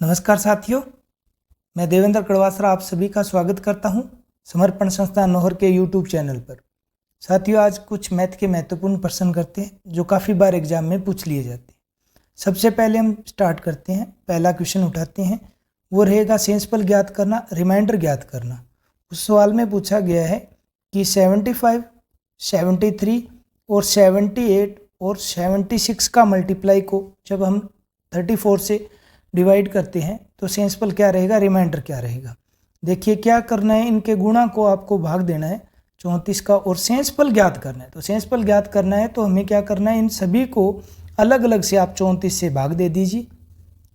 नमस्कार साथियों, मैं देवेंद्र कड़वासरा आप सभी का स्वागत करता हूं समर्पण संस्था नोहर के यूट्यूब चैनल पर। साथियों, आज कुछ मैथ के महत्वपूर्ण प्रश्न करते हैं जो काफ़ी बार एग्जाम में पूछ लिए जाते हैं। सबसे पहले हम स्टार्ट करते हैं, पहला क्वेश्चन उठाते हैं। वो रहेगा सेंसफल ज्ञात करना, रिमाइंडर ज्ञात करना। उस सवाल में पूछा गया है कि 75, 73 और 78 और 76 का मल्टीप्लाई को जब हम 34 से डिवाइड करते हैं तो सेंसफल क्या रहेगा, रिमाइंडर क्या रहेगा। देखिए क्या करना है, इनके गुणा को आपको भाग देना है 34 का और सेंसफल ज्ञात करना है। तो सेंसफल ज्ञात करना है तो हमें क्या करना है, इन सभी को अलग अलग से आप 34 से भाग दे दीजिए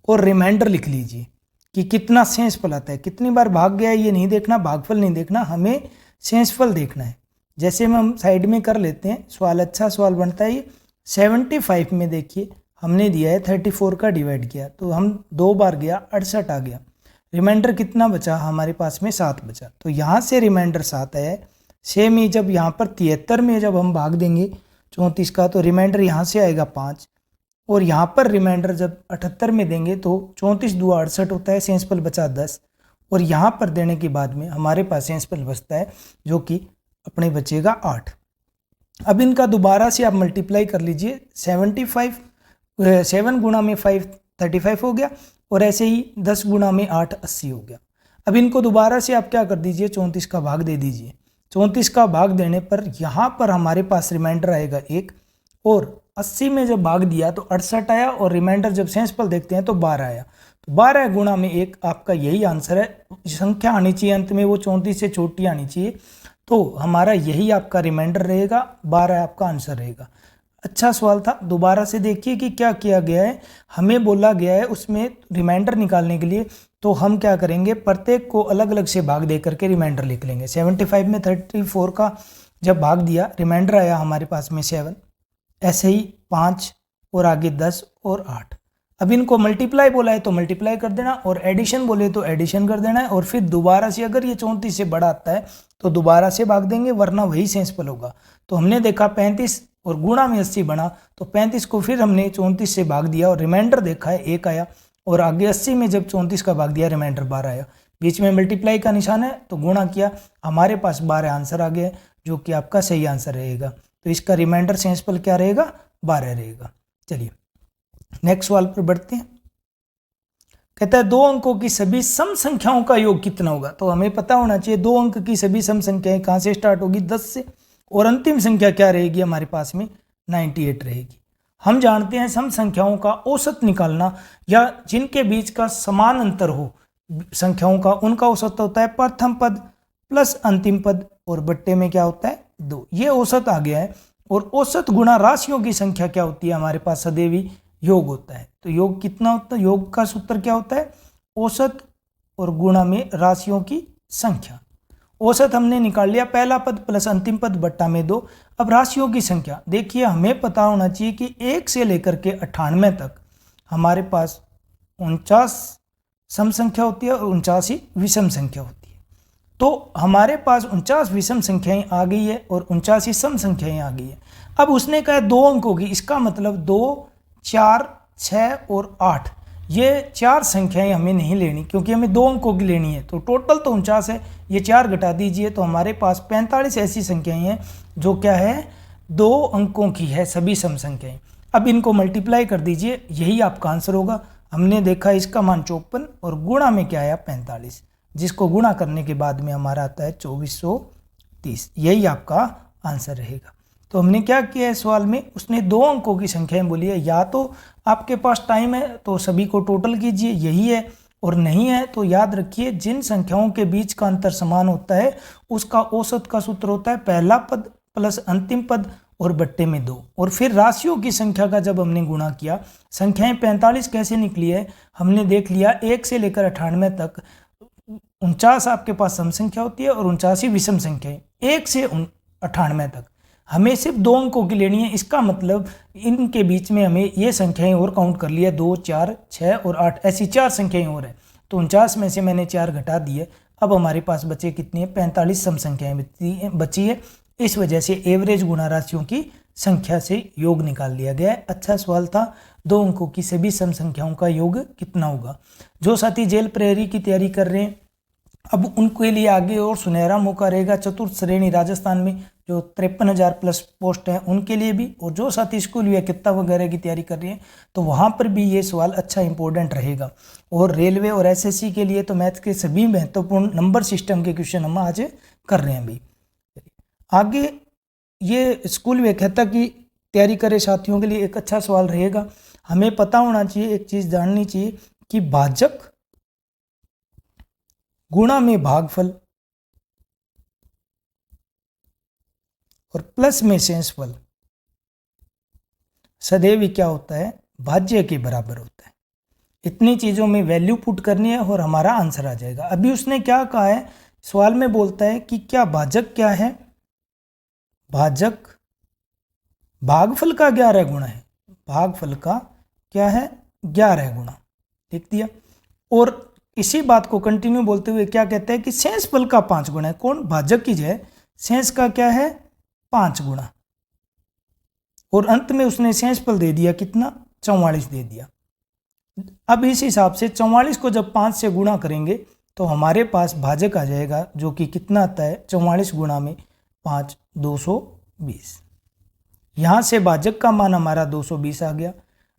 और रिमाइंडर लिख लीजिए कि कितना सेंसफल आता है। कितनी बार भाग गया है ये नहीं देखना, भागफल नहीं देखना, हमें सेंसफल देखना है। जैसे हम साइड में कर लेते हैं, सवाल अच्छा सवाल बनता है ये। 75 में देखिए हमने दिया है 34 का डिवाइड किया तो हम 2 बार गया 68 आ गया। रिमाइंडर कितना बचा हमारे पास में, 7 बचा। तो यहाँ से रिमाइंडर 7 है। सेम ही जब यहाँ पर 73 में जब हम भाग देंगे 34 का तो रिमाइंडर यहाँ से आएगा 5 और यहाँ पर रिमाइंडर जब 78 में देंगे तो 34 दूना 68 होता है, सेंसफल बचा 10 और यहाँ पर देने के बाद में हमारे पास सेंसफल बचता है जो कि अपने बचेगा 8। अब इनका दोबारा से आप मल्टीप्लाई कर लीजिए। 75 7 गुणा में 5 35 हो गया और ऐसे ही 10 गुणा में 8 80 हो गया। अब इनको दोबारा से आप क्या कर दीजिए, 34 का भाग दे दीजिए। 34 का भाग देने पर यहाँ पर हमारे पास रिमाइंडर आएगा 1 और 80 में जब भाग दिया तो 68 आया और रिमाइंडर जब सेंसफल देखते हैं तो 12 आया। तो 12 गुणा में 1 आपका यही आंसर है। संख्या आनी चाहिए अंत में, वो 34 से छोटी आनी चाहिए। तो हमारा यही आपका रिमाइंडर रहेगा, 12 आपका आंसर रहेगा। अच्छा सवाल था। दोबारा से देखिए कि क्या किया गया है। हमें बोला गया है उसमें रिमाइंडर निकालने के लिए, तो हम क्या करेंगे, प्रत्येक को अलग अलग से भाग दे करके रिमाइंडर लिख लेंगे। 75 में 34 का जब भाग दिया, रिमाइंडर आया हमारे पास में 7, ऐसे ही 5 और आगे 10 और 8। अब इनको मल्टीप्लाई बोला है तो मल्टीप्लाई कर देना और एडिशन बोले तो एडिशन कर देना है और फिर दोबारा से अगर ये 34 से बड़ा आता है तो दोबारा से भाग देंगे, वरना वही सेंसफल होगा। तो हमने देखा 35 और गुणा में 80 बना तो 35 को फिर हमने 34 से भाग दिया और रिमाइंडर देखा है 1 आया और आगे 80 में जब 34 का भाग दिया रिमाइंडर 12 आया। बीच में मल्टीप्लाई का निशान है तो गुणा किया, हमारे पास 12 आंसर आ गया जो कि आपका सही आंसर रहेगा। तो इसका रिमाइंडर सेंसफल क्या रहेगा, 12 रहेगा। चलिए नेक्स्ट सवाल पर बढ़ते हैं। कहता है 2 अंकों की सभी सम संख्याओं का योग कितना होगा। तो हमें पता होना चाहिए 2 अंक की सभी सम संख्याएं कहाँ से स्टार्ट होगी, 10 से, और अंतिम संख्या क्या रहेगी हमारे पास में, 98 रहेगी। हम जानते हैं सम संख्याओं का औसत निकालना या जिनके बीच का समान अंतर हो संख्याओं का, उनका औसत होता है प्रथम पद प्लस अंतिम पद और बट्टे में क्या होता है 2। ये औसत आ गया है। और औसत गुणा राशियों की संख्या क्या होती है, हमारे पास सदैवी योग होता है। तो योग कितना होता है, योग का सूत्र क्या होता है, औसत और गुणा में राशियों की संख्या। औसत हमने निकाल लिया, पहला पद प्लस अंतिम पद बट्टा में 2। अब राशियों की संख्या देखिए, हमें पता होना चाहिए कि 1 से लेकर के 98 तक हमारे पास 49 सम संख्या होती है और 49 ही विषम संख्या होती है। तो हमारे पास 49 विषम संख्याएं आ गई है और 49 ही सम संख्याएं आ गई है। अब उसने कहा 2 अंक होगी, इसका मतलब 2, 4, 6 और 8, ये 4 संख्याएं हमें नहीं लेनी क्योंकि हमें 2 अंकों की लेनी है। तो टोटल तो 49 है, ये 4 घटा दीजिए तो हमारे पास 45 ऐसी संख्याएं हैं जो क्या है, 2 अंकों की है, सभी सम संख्याएं। अब इनको मल्टीप्लाई कर दीजिए, यही आपका आंसर होगा। हमने देखा इसका मान 54 और गुणा में क्या आया 45, जिसको गुणा करने के बाद में हमारा आता है 2430। यही आपका आंसर रहेगा। तो हमने क्या किया है सवाल में, उसने 2 अंकों की संख्याएं बोली है। या तो आपके पास टाइम है तो सभी को टोटल कीजिए, यही है, और नहीं है तो याद रखिए जिन संख्याओं के बीच का अंतर समान होता है उसका औसत का सूत्र होता है पहला पद प्लस अंतिम पद और बट्टे में 2। और फिर राशियों की संख्या का जब हमने गुणा किया, संख्याएं 45 कैसे निकली है, हमने देख लिया 1 से लेकर 98 तक 49 आपके पास सम संख्या होती है और 49 ही विषम संख्याएं। 1 से 98 तक हमें सिर्फ 2 अंकों की लेनी है। इसका मतलब इनके बीच में हमें ये संख्याएं और काउंट कर लिया, 2, 4, 6 और 8, ऐसी 4 संख्याएं और है। तो 49 में से मैंने 4 घटा दिए। अब हमारे पास बचे कितनी है, 45 सम संख्याएं बची है। इस वजह से एवरेज गुणा राशियों की संख्या से योग निकाल लिया गया है। अच्छा सवाल था। 2 अंकों की सभी सम संख्याओं का योग कितना होगा। जो साथी जेल प्रहरी की तैयारी कर रहे हैं, अब उनके लिए आगे और सुनहरा मौका रहेगा। चतुर्थ श्रेणी राजस्थान में जो 53,000 प्लस पोस्ट हैं उनके लिए भी, और जो साथी स्कूल या कित्ता वगैरह की तैयारी कर रहे हैं तो वहाँ पर भी ये सवाल अच्छा इंपॉर्टेंट रहेगा। और रेलवे और एसएससी के लिए तो मैथ के सभी महत्वपूर्ण नंबर सिस्टम के क्वेश्चन हम आज कर रहे हैं भाई। आगे ये स्कूल व्याख्याता की तैयारी करे साथियों के लिए एक अच्छा सवाल रहेगा। हमें पता होना चाहिए, एक चीज़ जाननी चाहिए कि भाजक गुणा में भागफल और प्लस में शेषफल सदैव ही क्या होता है, भाज्य के बराबर होता है। इतनी चीज़ों में वैल्यू पुट करनी है और हमारा आंसर आ जाएगा। अभी उसने क्या कहा है, सवाल में बोलता है कि क्या भाजक क्या है, भाजक भागफल का 11 गुणा है। भागफल का क्या है, 11 गुणा, लिख दिया। और इसी बात को कंटिन्यू बोलते हुए क्या कहते हैं कि शेषफल का 5 गुणा है। कौन, भाजक की जगह शेष का क्या है, 5 गुणा। और अंत में उसने शेषफल दे दिया कितना, 44 दे दिया। अब इस हिसाब से 44 को जब 5 से गुणा करेंगे तो हमारे पास भाजक आ जाएगा, जो कि कितना आता है, 44 गुणा में 5, 220। यहाँ से भाजक का मान हमारा 220 आ गया।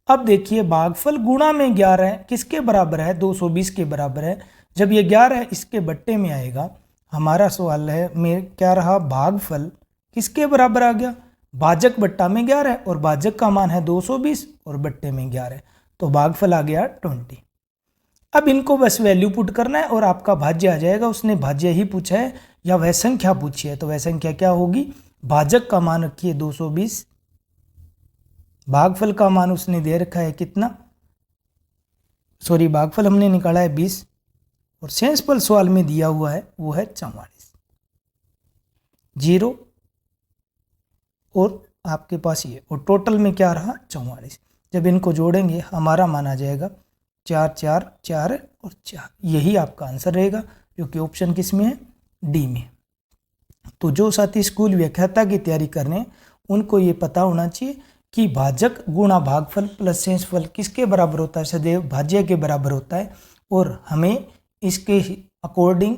अब देखिए भागफल गुणा में 11 है, किसके बराबर है, 220 के बराबर है। जब ये 11 इसके बट्टे में आएगा, हमारा सवाल है में क्या रहा, भागफल किसके बराबर आ गया, भाजक बट्टा में 11 है, और भाजक का मान है 220 और बट्टे में 11, तो भागफल आ गया 20। अब इनको बस वैल्यू पुट करना है और आपका भाज्य आ जाएगा। उसने भाज्य ही पूछा है या वह संख्या पूछी है, तो वह संख्या क्या होगी, भाजक का मान रखिए 220, भागफल का मान उसने दे रखा है कितना, भागफल हमने निकाला है 20, और शेषफल सवाल में दिया हुआ है वो है 44, 0 और आपके पास ये, और टोटल में क्या रहा, 44। जब इनको जोड़ेंगे हमारा मान आ जाएगा 4 4 4 और 4। यही आपका आंसर रहेगा, जो कि ऑप्शन किस में है, डी में। तो जो साथी स्कूल व्याख्याता की तैयारी कर रहे हैं उनको ये पता होना चाहिए कि भाजक गुणा भागफल प्लस शेषफल किसके बराबर होता है, सदैव भाज्य के बराबर होता है। और हमें इसके अकॉर्डिंग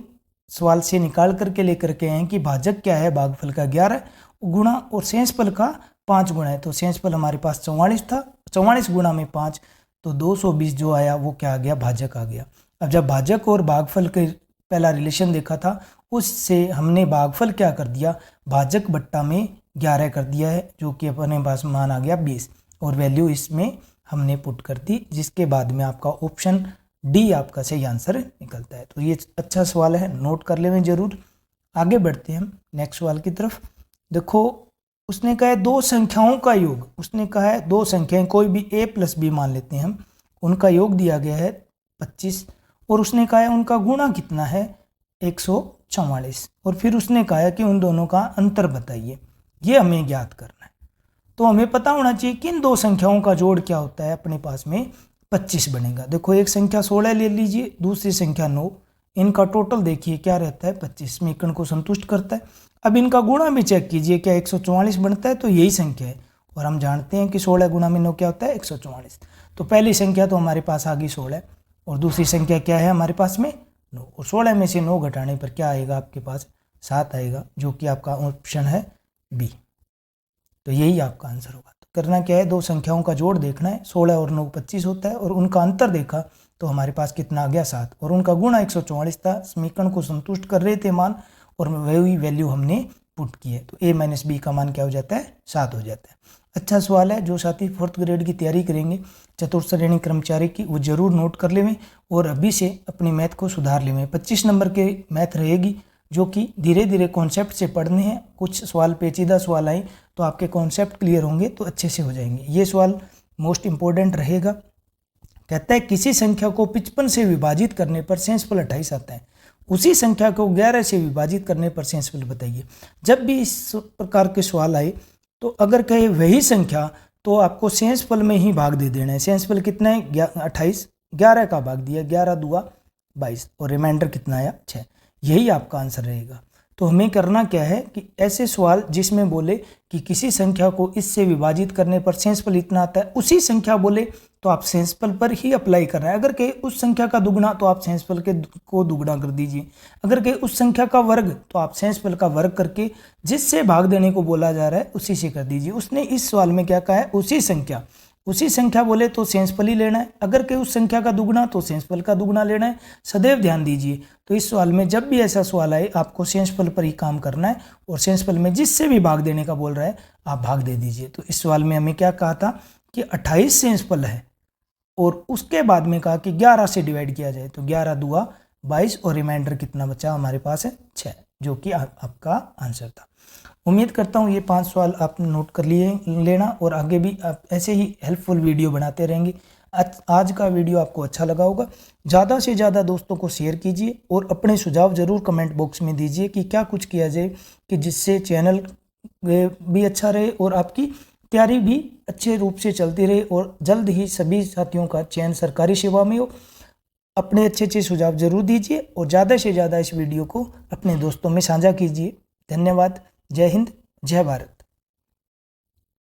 सवाल से निकाल करके लेकर के आए कि भाजक क्या है, भागफल का 11 गुणा और शेषफल का 5 गुणा है। तो शेषफल हमारे पास 44 था, 44 गुणा में 5, तो 220 जो आया वो क्या आ गया, भाजक आ गया। अब जब भाजक और भागफल के पहला रिलेशन देखा था, उससे हमने भागफल क्या कर दिया, भाजक बट्टा में 11 कर दिया है, जो कि अपने पास मान आ गया 20, और वैल्यू इसमें हमने पुट कर दी, जिसके बाद में आपका ऑप्शन डी आपका सही आंसर निकलता है। तो ये अच्छा सवाल है, नोट कर लें जरूर। आगे बढ़ते हैं हम नेक्स्ट सवाल की तरफ। देखो उसने कहा है 2 संख्याओं का योग, उसने कहा है 2 संख्याएं कोई भी a प्लस बी मान लेते हैं हम, उनका योग दिया गया है 25, और उसने कहा है उनका गुणा कितना है, 144, और फिर उसने कहा है कि उन दोनों का अंतर बताइए, ये हमें ज्ञात करना है। तो हमें पता होना चाहिए कि इन 2 संख्याओं का जोड़ क्या होता है, अपने पास में 25 बनेगा। देखो एक संख्या 16 ले लीजिए, दूसरी संख्या 9, इनका टोटल देखिए क्या रहता है 25, समीकरण को संतुष्ट करता है। अब इनका गुणा भी चेक कीजिए, क्या 144 बनता है, तो यही संख्या है, और हम जानते हैं कि 16 गुणा में 9 क्या होता है, 144। तो पहली संख्या तो हमारे पास आ गई 16, और दूसरी संख्या क्या है हमारे पास में 9, और 16 में से 9 घटाने पर क्या आएगा आपके पास, 7 आएगा, जो कि आपका ऑप्शन है बी। तो यही आपका आंसर होगा। तो करना क्या है, 2 संख्याओं का जोड़ देखना है, 16 और 9 25 होता है, और उनका अंतर देखा तो हमारे पास कितना आ गया 7, और उनका गुणा 144 था, समीकरण को संतुष्ट कर रहे थे मान, और वही वैल्यू हमने पुट की है। तो a माइनस बी का मान क्या हो जाता है, 7 हो जाता है। अच्छा सवाल है, जो साथी 4th ग्रेड की तैयारी करेंगे चतुर्थ श्रेणी कर्मचारी की, वो जरूर नोट कर लेवें और अभी से अपनी मैथ को सुधार लेवें। 25 नंबर के मैथ रहेगी, जो कि धीरे धीरे कॉन्सेप्ट से पढ़ने हैं। कुछ सवाल पेचीदा सवाल आए तो आपके कॉन्सेप्ट क्लियर होंगे तो अच्छे से हो जाएंगे। ये सवाल मोस्ट इंपॉर्टेंट रहेगा। कहता है किसी संख्या को 55 से विभाजित करने पर शेषफल 28 आता है, उसी संख्या को 11 से विभाजित करने पर शेषफल बताइए। जब भी इस प्रकार के सवाल आए तो अगर कहे वही संख्या, तो आपको शेषफल में ही भाग दे देना है। शेषफल कितना है, 28, 11 का भाग दिया, 11 दूआ 22, और रिमाइंडर कितना आया 6। यही आपका आंसर रहेगा। तो हमें करना क्या है कि ऐसे सवाल जिसमें बोले कि किसी संख्या को इससे विभाजित करने पर शेषफल इतना आता है, उसी संख्या बोले तो आप शेषफल पर ही अप्लाई कर रहे हैं। अगर कहे उस संख्या का दुगना तो आप शेषफल को दुगना कर दीजिए। अगर कहे उस संख्या का वर्ग तो आप शेषफल का वर्ग करके जिससे भाग देने को बोला जा रहा है उसी से कर दीजिए। उसने इस सवाल में क्या कहा है, उसी संख्या बोले तो शेषफल ही लेना है। अगर कहीं उस संख्या का दुगना तो शेषफल का दुगना लेना है। सदैव ध्यान दीजिए, तो इस सवाल में जब भी ऐसा सवाल आए आपको शेषफल पर ही काम करना है और शेषफल में जिससे भी भाग देने का बोल रहा है आप भाग दे दीजिए। तो इस सवाल में हमें क्या कहा था कि 28 शेषफल है और उसके बाद में कहा कि 11 से डिवाइड किया जाए, तो 11 दूआ 22 और रिमाइंडर कितना बचा हमारे पास है 6, जो कि आपका आंसर था। उम्मीद करता हूँ ये 5 सवाल आप नोट कर लेना और आगे भी आप ऐसे ही हेल्पफुल वीडियो बनाते रहेंगे। आज का वीडियो आपको अच्छा लगा होगा। ज़्यादा से ज़्यादा दोस्तों को शेयर कीजिए और अपने सुझाव ज़रूर कमेंट बॉक्स में दीजिए कि क्या कुछ किया जाए कि जिससे चैनल भी अच्छा रहे और आपकी तैयारी भी अच्छे रूप से चलती रहे और जल्द ही सभी साथियों का चयन सरकारी सेवा में हो। अपने अच्छे सुझाव ज़रूर दीजिए और ज़्यादा से ज़्यादा इस वीडियो को अपने दोस्तों में साझा कीजिए। धन्यवाद। जय हिंद, जय भारत।